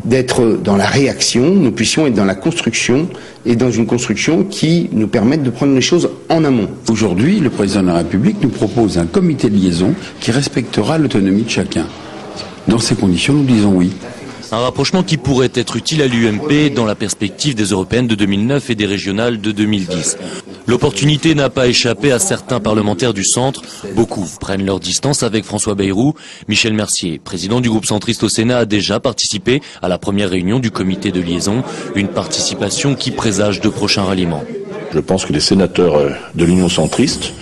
d'être dans la réaction, nous puissions être dans la construction et dans une construction qui nous permette de prendre les choses en amont. Aujourd'hui, le président de la République nous propose un comité de liaison qui respectera l'autonomie de chacun. Dans ces conditions, nous disons oui. Un rapprochement qui pourrait être utile à l'UMP dans la perspective des européennes de 2009 et des régionales de 2010. L'opportunité n'a pas échappé à certains parlementaires du centre. Beaucoup prennent leur distance avec François Bayrou. Michel Mercier, président du groupe centriste au Sénat, a déjà participé à la première réunion du comité de liaison. Une participation qui présage de prochains ralliements. Je pense que les sénateurs de l'Union centriste,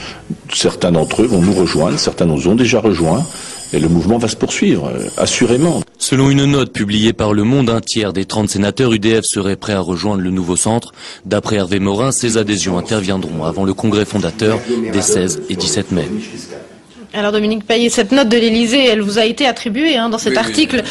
certains d'entre eux vont nous rejoindre, certains nous ont déjà rejoints. Et le mouvement va se poursuivre, assurément. Selon une note publiée par Le Monde, un tiers des 30 sénateurs UDF seraient prêts à rejoindre le nouveau centre. D'après Hervé Morin, ces adhésions interviendront avant le congrès fondateur des 16 et 17 mai. Alors Dominique Payet, cette note de l'Élysée, elle vous a été attribuée dans cet article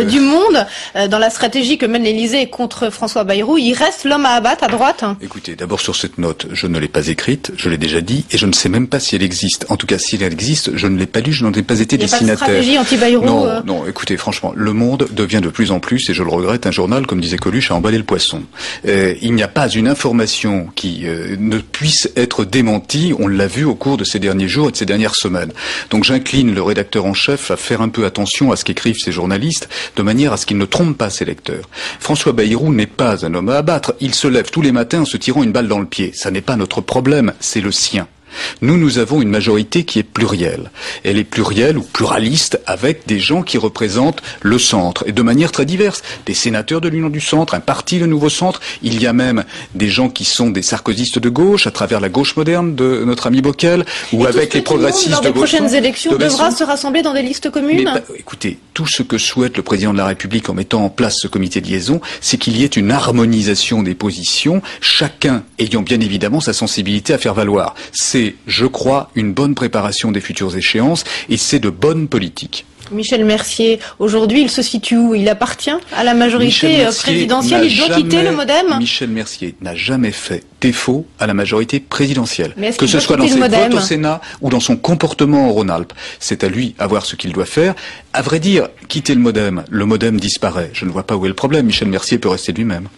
du Monde. Dans la stratégie que mène l'Élysée contre François Bayrou, il reste l'homme à abattre à droite. Écoutez, d'abord sur cette note, je ne l'ai pas écrite, je l'ai déjà dit, et je ne sais même pas si elle existe. En tout cas, si elle existe, je ne l'ai pas lue, je n'en ai pas été destinataire. Il n'y a pas de stratégie anti-Bayrou Non, écoutez, franchement, Le Monde devient de plus en plus, et je le regrette, un journal, comme disait Coluche, à emballer le poisson. Il n'y a pas une information qui ne puisse être démentie, on l'a vu au cours de ces derniers jours et de ces dernières semaines. Donc j'incline le rédacteur en chef à faire un peu attention à ce qu'écrivent ces journalistes, de manière à ce qu'ils ne trompent pas ses lecteurs. François Bayrou n'est pas un homme à abattre. Il se lève tous les matins en se tirant une balle dans le pied. Ça n'est pas notre problème, c'est le sien. Nous avons une majorité qui est plurielle. Elle est plurielle ou pluraliste avec des gens qui représentent le centre et de manière très diverse. Des sénateurs de l'Union du Centre, un parti, le Nouveau Centre. Il y a même des gens qui sont des sarkozystes de gauche à travers la gauche moderne de notre ami Bockel ou avec les progressistes lors de des gauche. prochaines élections devra se rassembler dans des listes communes. Écoutez, tout ce que souhaite le président de la République en mettant en place ce comité de liaison, c'est qu'il y ait une harmonisation des positions, chacun ayant bien évidemment sa sensibilité à faire valoir. C'est, je crois, une bonne préparation des futures échéances et c'est de bonne politique. Michel Mercier, aujourd'hui, il se situe où? Il appartient à la majorité présidentielle, il doit quitter le MoDem? Michel Mercier n'a jamais fait défaut à la majorité présidentielle, que ce soit dans ses votes au Sénat ou dans son comportement au Rhône-Alpes. C'est à lui à voir ce qu'il doit faire. À vrai dire, quitter le MoDem disparaît. Je ne vois pas où est le problème. Michel Mercier peut rester lui-même.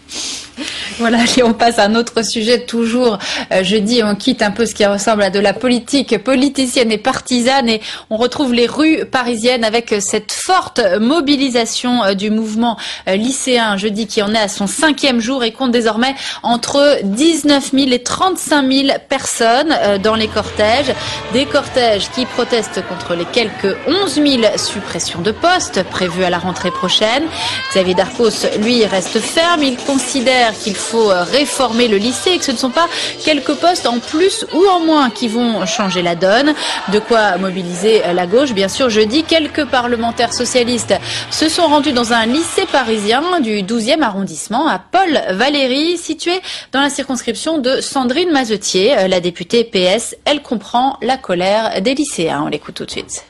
Voilà, et on passe à un autre sujet. Toujours jeudi, on quitte un peu ce qui ressemble à de la politique politicienne et partisane et on retrouve les rues parisiennes avec cette forte mobilisation du mouvement lycéen jeudi qui en est à son 5e jour et compte désormais entre 19 000 et 35 000 personnes dans les cortèges. Des cortèges qui protestent contre les quelques 11 000 suppressions de postes prévues à la rentrée prochaine. Xavier Darcos, lui, reste ferme. Il considère qu'il faut réformer le lycée et que ce ne sont pas quelques postes en plus ou en moins qui vont changer la donne. De quoi mobiliser la gauche. Bien sûr, jeudi, quelques parlementaires socialistes se sont rendus dans un lycée parisien du 12e arrondissement à Paul Valéry, situé dans la circonscription de Sandrine Mazetier. La députée PS, elle comprend la colère des lycéens. On l'écoute tout de suite.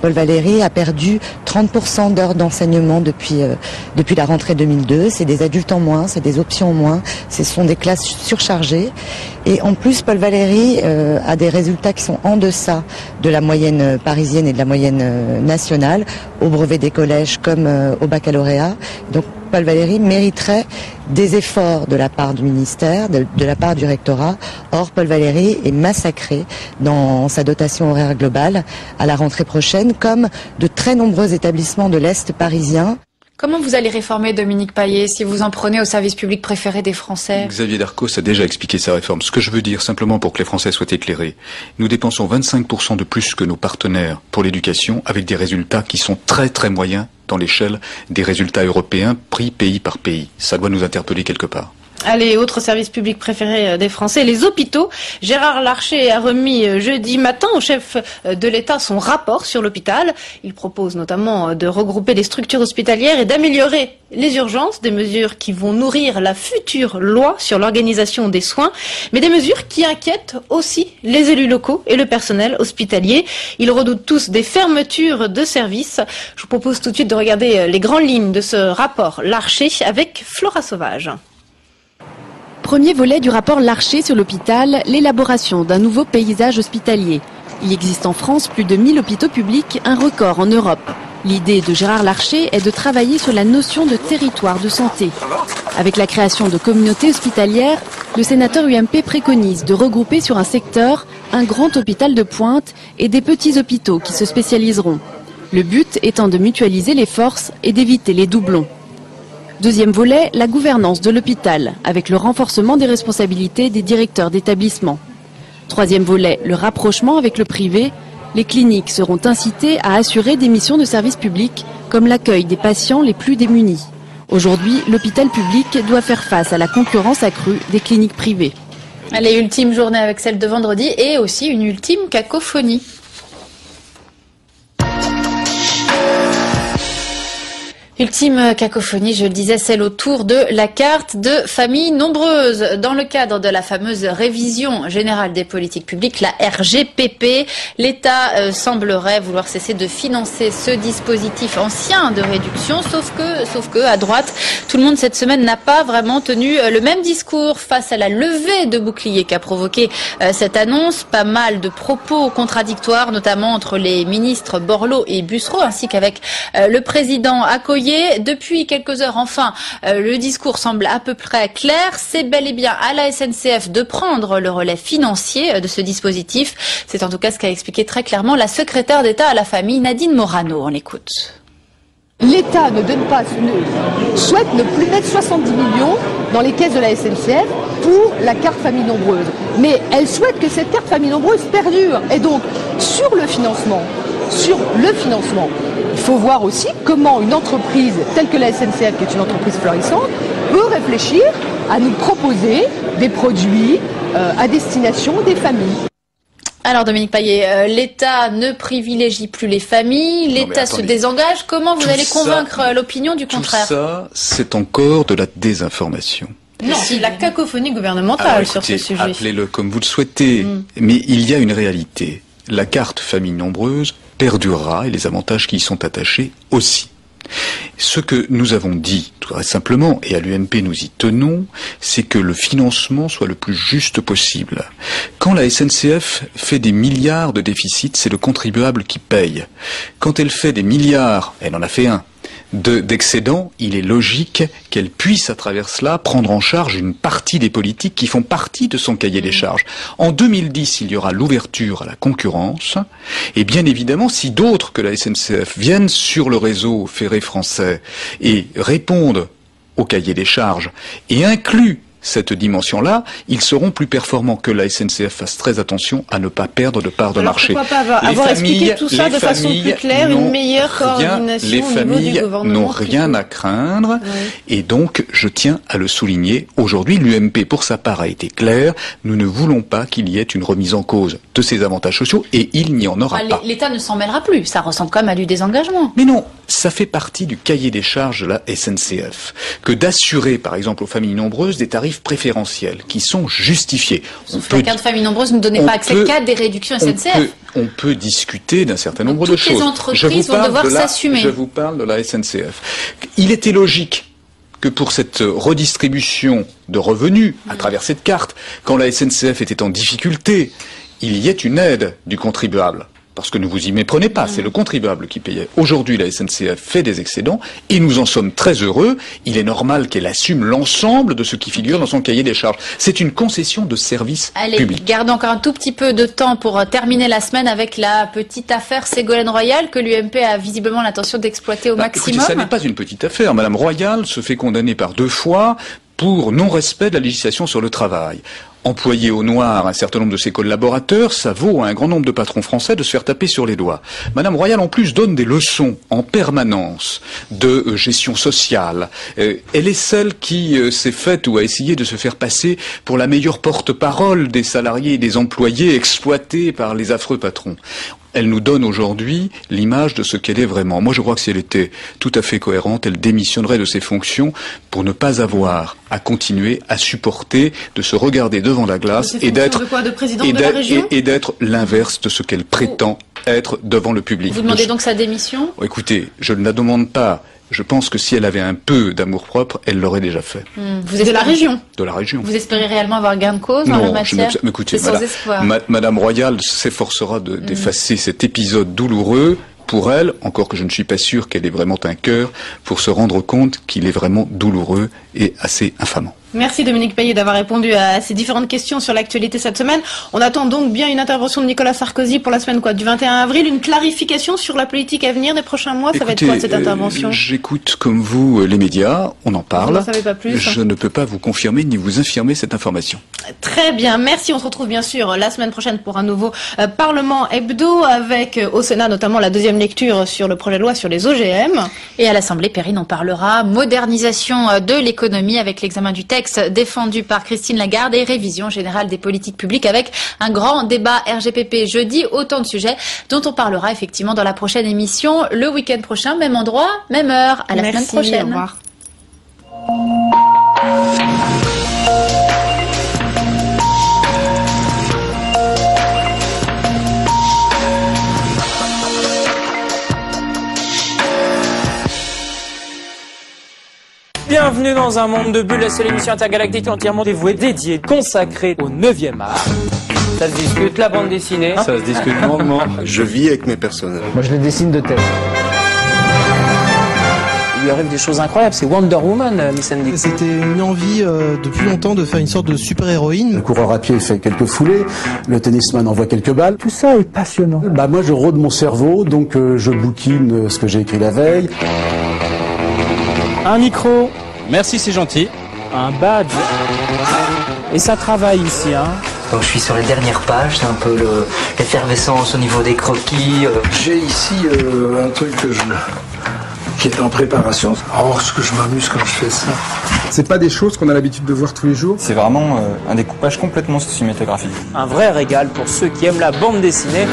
Paul Valéry a perdu 30% d'heures d'enseignement depuis la rentrée 2002. C'est des adultes en moins, c'est des options en moins, ce sont des classes surchargées. Et en plus, Paul Valéry a des résultats qui sont en deçà de la moyenne parisienne et de la moyenne nationale, au brevet des collèges comme au baccalauréat. Donc Paul Valéry mériterait des efforts de la part du ministère, de la part du rectorat. Or, Paul Valéry est massacré dans sa dotation horaire globale à la rentrée prochaine, comme de très nombreux établissements de l'Est parisien. Comment vous allez réformer, Dominique Paillet, si vous en prenez au service public préféré des Français? Xavier Darcos a déjà expliqué sa réforme. Ce que je veux dire, simplement pour que les Français soient éclairés, nous dépensons 25% de plus que nos partenaires pour l'éducation, avec des résultats qui sont très très moyens dans l'échelle des résultats européens, pris pays par pays. Ça doit nous interpeller quelque part. Allez, autre service public préféré des Français, les hôpitaux. Gérard Larcher a remis jeudi matin au chef de l'État son rapport sur l'hôpital. Il propose notamment de regrouper les structures hospitalières et d'améliorer les urgences, des mesures qui vont nourrir la future loi sur l'organisation des soins, mais des mesures qui inquiètent aussi les élus locaux et le personnel hospitalier. Ils redoutent tous des fermetures de services. Je vous propose tout de suite de regarder les grandes lignes de ce rapport Larcher avec Flora Sauvage. Premier volet du rapport Larcher sur l'hôpital, l'élaboration d'un nouveau paysage hospitalier. Il existe en France plus de 1000 hôpitaux publics, un record en Europe. L'idée de Gérard Larcher est de travailler sur la notion de territoire de santé. Avec la création de communautés hospitalières, le sénateur UMP préconise de regrouper sur un secteur un grand hôpital de pointe et des petits hôpitaux qui se spécialiseront. Le but étant de mutualiser les forces et d'éviter les doublons. Deuxième volet, la gouvernance de l'hôpital, avec le renforcement des responsabilités des directeurs d'établissement. Troisième volet, le rapprochement avec le privé. Les cliniques seront incitées à assurer des missions de service public, comme l'accueil des patients les plus démunis. Aujourd'hui, l'hôpital public doit faire face à la concurrence accrue des cliniques privées. Allez, ultime journée avec celle de vendredi et aussi une ultime cacophonie. Ultime cacophonie, je le disais, celle autour de la carte de familles nombreuses. Dans le cadre de la fameuse révision générale des politiques publiques, la RGPP, l'État semblerait vouloir cesser de financer ce dispositif ancien de réduction, sauf que à droite, tout le monde cette semaine n'a pas vraiment tenu le même discours face à la levée de boucliers qu'a provoqué cette annonce. Pas mal de propos contradictoires, notamment entre les ministres Borloo et Bussereau, ainsi qu'avec le président Accoyer. Depuis quelques heures, enfin, le discours semble à peu près clair. C'est bel et bien à la SNCF de prendre le relais financier de ce dispositif. C'est en tout cas ce qu'a expliqué très clairement la secrétaire d'État à la famille, Nadine Morano. On l'écoute. L'État ne donne pas, souhaite ne plus mettre 70 millions dans les caisses de la SNCF pour la carte famille nombreuse. Mais elle souhaite que cette carte famille nombreuse perdure. Et donc, sur le financement, il faut voir aussi comment une entreprise telle que la SNCF, qui est une entreprise florissante, peut réfléchir à nous proposer des produits à destination des familles. Alors Dominique Paillet, l'État ne privilégie plus les familles, l'État se désengage. Comment vous allez convaincre l'opinion du contraire? Tout ça, c'est encore de la désinformation. Non, c'est la cacophonie gouvernementale sur ce sujet. Appelez-le comme vous le souhaitez, mais il y a une réalité. La carte famille nombreuse perdurera et les avantages qui y sont attachés aussi. Ce que nous avons dit, très simplement, et à l'UMP nous y tenons, c'est que le financement soit le plus juste possible. Quand la SNCF fait des milliards de déficit, c'est le contribuable qui paye. Quand elle fait des milliards, elle en a fait un, d'excédents, il est logique qu'elle puisse à travers cela prendre en charge une partie des politiques qui font partie de son cahier des charges. En 2010, il y aura l'ouverture à la concurrence et bien évidemment, si d'autres que la SNCF viennent sur le réseau ferré français et répondent au cahier des charges et incluent cette dimension-là, ils seront plus performants. Que la SNCF fasse très attention à ne pas perdre de part de marché. Pourquoi pas avoir expliqué tout ça de façon plus claire, une meilleure coordination au niveau du gouvernement? Les familles n'ont rien à craindre, et donc je tiens à le souligner. Aujourd'hui, l'UMP, pour sa part, a été clair. Nous ne voulons pas qu'il y ait une remise en cause de ces avantages sociaux, et il n'y en aura pas. L'État ne s'en mêlera plus. Ça ressemble quand même à du désengagement. Mais non, ça fait partie du cahier des charges de la SNCF que d'assurer, par exemple, aux familles nombreuses des tarifs préférentiels qui sont justifiés. La carte famille nombreuse ne donnait pas accès qu'à des réductions SNCF. On peut discuter d'un certain nombre de choses. Toutes les entreprises vont devoir s'assumer. Je vous parle de la SNCF. Il était logique que pour cette redistribution de revenus à travers cette carte, quand la SNCF était en difficulté, il y ait une aide du contribuable. Parce que ne vous y méprenez pas, c'est le contribuable qui payait. Aujourd'hui, la SNCF fait des excédents et nous en sommes très heureux. Il est normal qu'elle assume l'ensemble de ce qui figure dans son cahier des charges. C'est une concession de service public. Allez, gardons encore un tout petit peu de temps pour terminer la semaine avec la petite affaire Ségolène Royal que l'UMP a visiblement l'intention d'exploiter au maximum. Écoutez, ça n'est pas une petite affaire. Madame Royal se fait condamner par 2 fois pour non-respect de la législation sur le travail. Employer au noir un certain nombre de ses collaborateurs, ça vaut à un grand nombre de patrons français de se faire taper sur les doigts. Madame Royal, en plus, donne des leçons en permanence de gestion sociale. Elle est celle qui s'est faite ou a essayé de se faire passer pour la meilleure porte-parole des salariés et des employés exploités par les affreux patrons. Elle nous donne aujourd'hui l'image de ce qu'elle est vraiment. Moi, je crois que si elle était tout à fait cohérente, elle démissionnerait de ses fonctions pour ne pas avoir à continuer à supporter de se regarder devant la glace et d'être l'inverse de ce qu'elle prétend être devant le public. Vous demandez donc sa démission? Écoutez, je ne la demande pas. Je pense que si elle avait un peu d'amour-propre, elle l'aurait déjà fait. Vous êtes de la région? De la région. Vous espérez réellement avoir gain de cause en la matière? Non, écoutez, Madame Royal s'efforcera d'effacer cet épisode douloureux pour elle, encore que je ne suis pas sûr qu'elle ait vraiment un cœur, pour se rendre compte qu'il est vraiment douloureux et assez infamant. Merci Dominique Paillet d'avoir répondu à ces différentes questions sur l'actualité cette semaine. On attend donc bien une intervention de Nicolas Sarkozy pour la semaine du 21 avril, une clarification sur la politique à venir des prochains mois. Ça va être quoi cette intervention? J'écoute comme vous les médias, on en parle. Vous n'en savez pas plus? Je ne peux pas vous confirmer ni vous infirmer cette information. Très bien, merci. On se retrouve bien sûr la semaine prochaine pour un nouveau Parlement Hebdo avec au Sénat notamment la deuxième lecture sur le projet de loi sur les OGM. Et à l'Assemblée, Perrine en parlera. Modernisation de l'économie avec l'examen du texte défendu par Christine Lagarde et révision générale des politiques publiques avec un grand débat RGPP jeudi. Autant de sujets dont on parlera effectivement dans la prochaine émission le week-end prochain, même endroit, même heure. À la semaine prochaine. Au revoir. Bienvenue dans un monde de bulles, la seule émission intergalactique entièrement dédiée, consacrée au 9e art. Ça se discute, la bande dessinée. Ça se discute longuement. Je vis avec mes personnages. Moi je les dessine de tête. Il lui arrive des choses incroyables, c'est Wonder Woman, Miss Andy. C'était une envie depuis longtemps de faire une sorte de super-héroïne. Le coureur à pied fait quelques foulées, le tennisman envoie quelques balles. Tout ça est passionnant. Moi je rôde mon cerveau, donc je bouquine ce que j'ai écrit la veille. Un micro. Merci, c'est gentil. un badge. Et ça travaille ici, hein. Donc je suis sur les dernières pages, c'est un peu l'effervescence au niveau des croquis. J'ai ici un truc qui est en préparation. Oh, ce que je m'amuse quand je fais ça. C'est pas des choses qu'on a l'habitude de voir tous les jours. C'est vraiment un découpage complètement cinématographique. Un vrai régal pour ceux qui aiment la bande dessinée.